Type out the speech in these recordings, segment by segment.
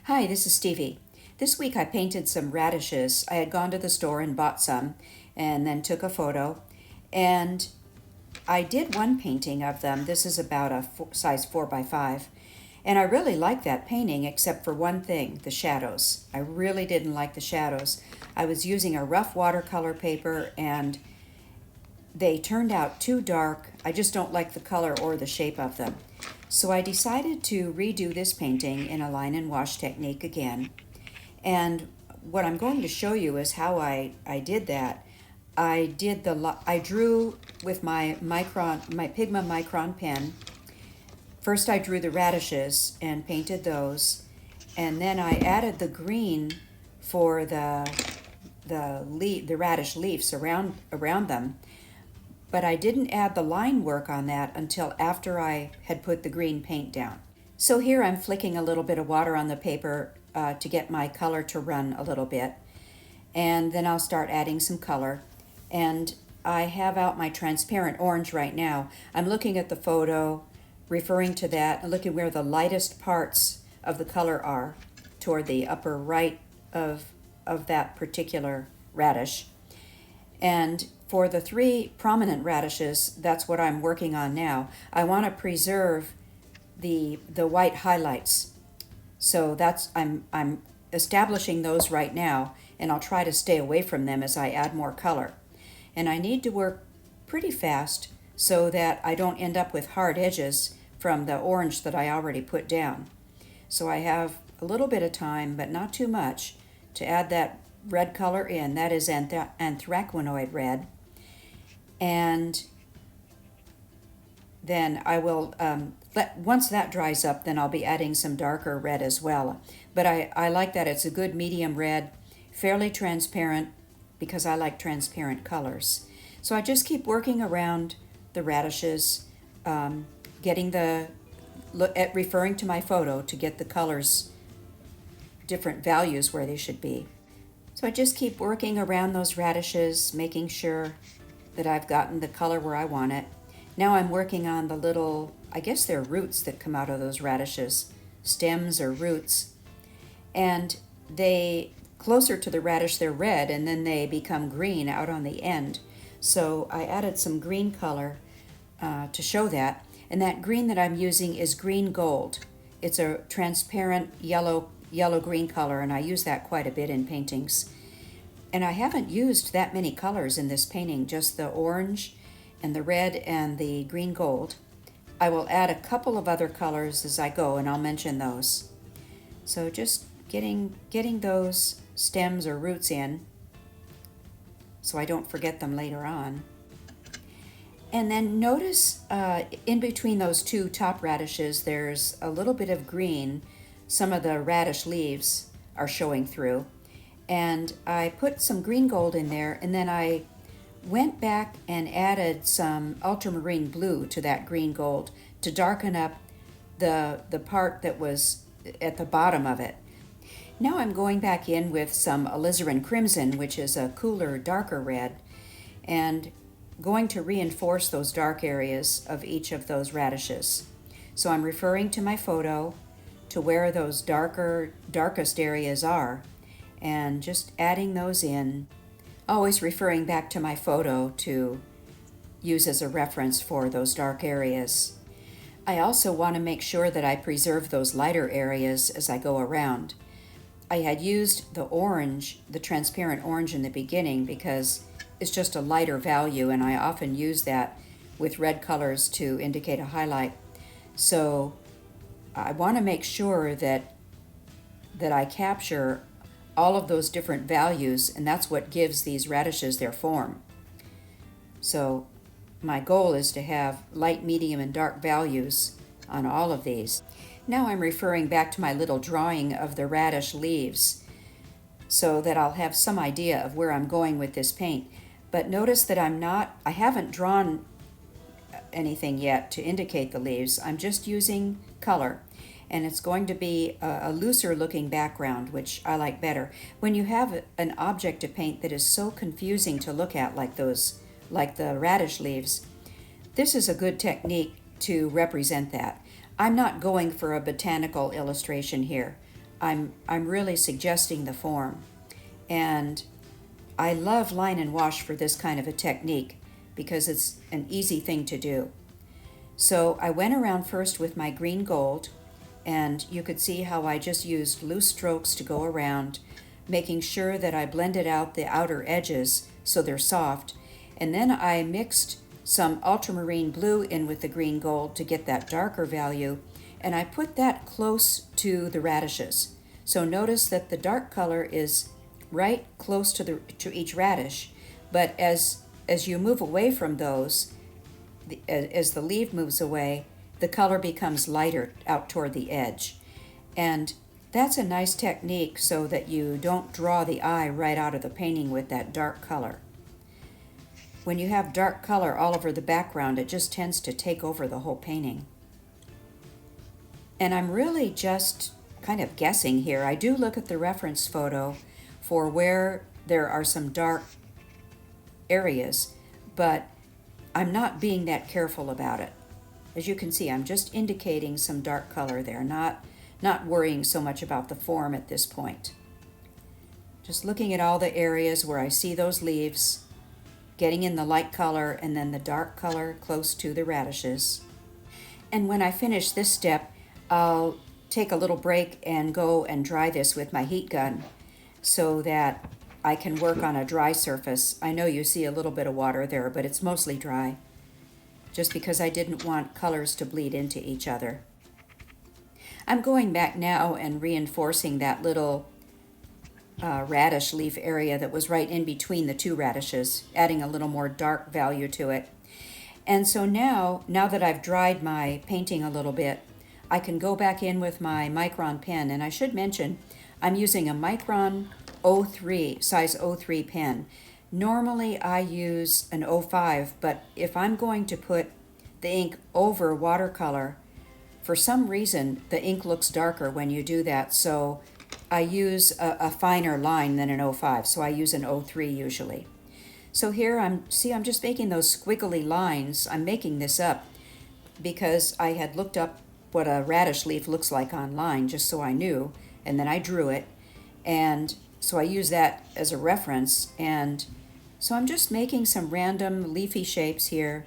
Hi, this is Stevie. This week I painted some radishes. I had gone to the store and bought some and then took a photo. And I did one painting of them. This is about a size 4 by 5. And I really liked that painting except for one thing, the shadows. I really didn't like the shadows. I was using a rough watercolor paper and they turned out too dark. I just don't like the color or the shape of them. So I decided to redo this painting in a line and wash technique again. And what I'm going to show you is how I did that. I drew with my Pigma Micron pen. First I drew the radishes and painted those, and then I added the green for the radish leaves around them. But I didn't add the line work on that until after I had put the green paint down. So here I'm flicking a little bit of water on the paper to get my color to run a little bit. And then I'll start adding some color. And I have out my transparent orange right now. I'm looking at the photo, referring to that, and looking where the lightest parts of the color are toward the upper right of that particular radish. And for the 3 prominent radishes, that's what I'm working on now. I want to preserve the white highlights. So I'm establishing those right now, and I'll try to stay away from them as I add more color. And I need to work pretty fast so that I don't end up with hard edges from the orange that I already put down. So I have a little bit of time, but not too much, to add that red color in. That is anthraquinoid red. And then I will, once that dries up, then I'll be adding some darker red as well. But I like that it's a good medium red, fairly transparent, because I like transparent colors. So I just keep working around the radishes, referring to my photo to get the colors, different values where they should be. So I just keep working around those radishes, making sure that I've gotten the color where I want it. Now I'm working on the little, I guess they're roots that come out of those radishes, stems or roots. And closer to the radish, they're red, and then they become green out on the end. So I added some green color to show that. And that green that I'm using is green gold. It's a transparent yellow-green color, and I use that quite a bit in paintings. And I haven't used that many colors in this painting, just the orange and the red and the green gold. I will add a couple of other colors as I go, and I'll mention those. So just getting those stems or roots in so I don't forget them later on. And then notice in between those 2 top radishes there's a little bit of green. Some of the radish leaves are showing through. And I put some green gold in there, and then I went back and added some ultramarine blue to that green gold to darken up the part that was at the bottom of it. Now I'm going back in with some alizarin crimson, which is a cooler, darker red, and going to reinforce those dark areas of each of those radishes. So I'm referring to my photo to where those darkest areas are, and just adding those in, always referring back to my photo to use as a reference for those dark areas. I also want to make sure that I preserve those lighter areas as I go around. I had used the orange, the transparent orange in the beginning because it's just a lighter value, and I often use that with red colors to indicate a highlight. So I want to make sure that I capture all of those different values, and that's what gives these radishes their form. So my goal is to have light, medium, and dark values on all of these. Now I'm referring back to my little drawing of the radish leaves so that I'll have some idea of where I'm going with this paint. But notice that I haven't drawn anything yet to indicate the leaves. I'm just using color, and it's going to be a looser looking background, which I like better. When you have an object to paint that is so confusing to look at like the radish leaves, this is a good technique to represent that. I'm not going for a botanical illustration here. I'm really suggesting the form. And I love line and wash for this kind of a technique because it's an easy thing to do. So I went around first with my green gold, and you could see how I just used loose strokes to go around, making sure that I blended out the outer edges so they're soft. And then I mixed some ultramarine blue in with the green gold to get that darker value, and I put that close to the radishes. So notice that the dark color is right close to each radish, but as you move away from those, as the leaf moves away, the color becomes lighter out toward the edge. And that's a nice technique so that you don't draw the eye right out of the painting with that dark color. When you have dark color all over the background, it just tends to take over the whole painting. And I'm really just kind of guessing here. I do look at the reference photo for where there are some dark areas, but I'm not being that careful about it. As you can see, I'm just indicating some dark color there, not worrying so much about the form at this point. Just looking at all the areas where I see those leaves, getting in the light color and then the dark color close to the radishes. And when I finish this step, I'll take a little break and go and dry this with my heat gun so that I can work on a dry surface. I know you see a little bit of water there, but it's mostly dry, just because I didn't want colors to bleed into each other. I'm going back now and reinforcing that little radish leaf area that was right in between the two radishes, adding a little more dark value to it. And so now that I've dried my painting a little bit, I can go back in with my Micron pen. And I should mention, I'm using a Micron 03, size 03 pen. Normally I use an 05, but if I'm going to put the ink over watercolor, for some reason the ink looks darker when you do that, so I use a finer line than an 05, so I use an 03 usually. So here I'm just making those squiggly lines. I'm making this up because I had looked up what a radish leaf looks like online, just so I knew, and then I drew it, and so I use that as a reference. And so I'm just making some random leafy shapes here.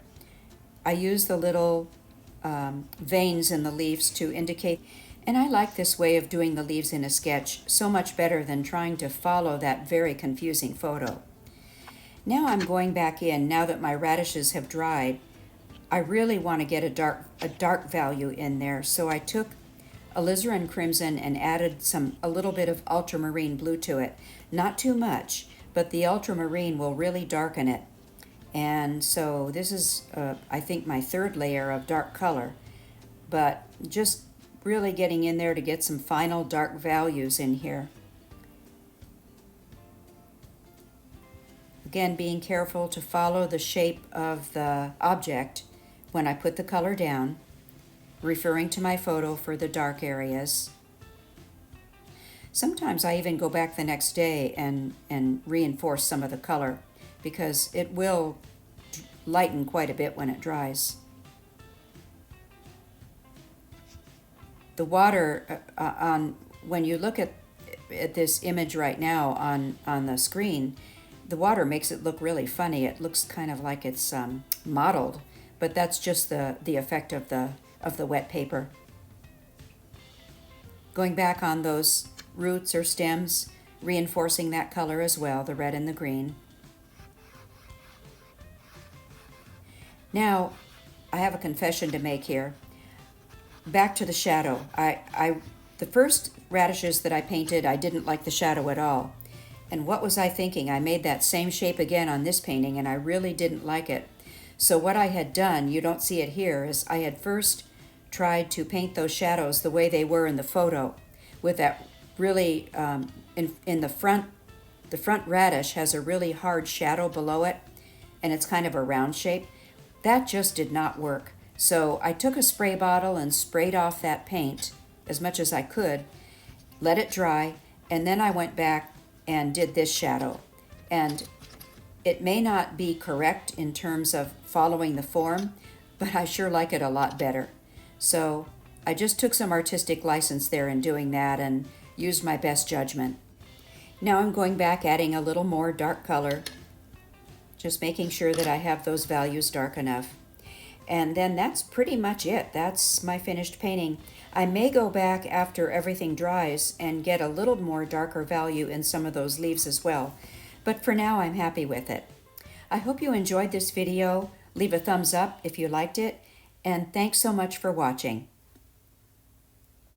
I use the little veins in the leaves to indicate, and I like this way of doing the leaves in a sketch so much better than trying to follow that very confusing photo. Now I'm going back in, now that my radishes have dried, I really want to get a dark value in there, so I took alizarin crimson and added a little bit of ultramarine blue to it. Not too much, but the ultramarine will really darken it. And so this is, I think, my third layer of dark color, but just really getting in there to get some final dark values in here. Again, being careful to follow the shape of the object when I put the color down, referring to my photo for the dark areas. Sometimes I even go back the next day and reinforce some of the color because it will lighten quite a bit when it dries. The water when you look at this image right now on the screen, the water makes it look really funny. It looks kind of like it's mottled, but that's just the effect of the wet paper. Going back on those roots or stems, reinforcing that color as well, the red and the green. Now, I have a confession to make here. Back to the shadow. The first radishes that I painted, I didn't like the shadow at all. And what was I thinking? I made that same shape again on this painting, and I really didn't like it. So what I had done, you don't see it here, is I had first tried to paint those shadows the way they were in the photo, with that really, in the front radish has a really hard shadow below it, and it's kind of a round shape. That just did not work. So I took a spray bottle and sprayed off that paint as much as I could, let it dry, and then I went back and did this shadow. And it may not be correct in terms of following the form, but I sure like it a lot better. So I just took some artistic license there in doing that, and used my best judgment. Now I'm going back, adding a little more dark color, just making sure that I have those values dark enough. And then that's pretty much it. That's my finished painting. I may go back after everything dries and get a little more darker value in some of those leaves as well. But for now, I'm happy with it. I hope you enjoyed this video. Leave a thumbs up if you liked it. And thanks so much for watching.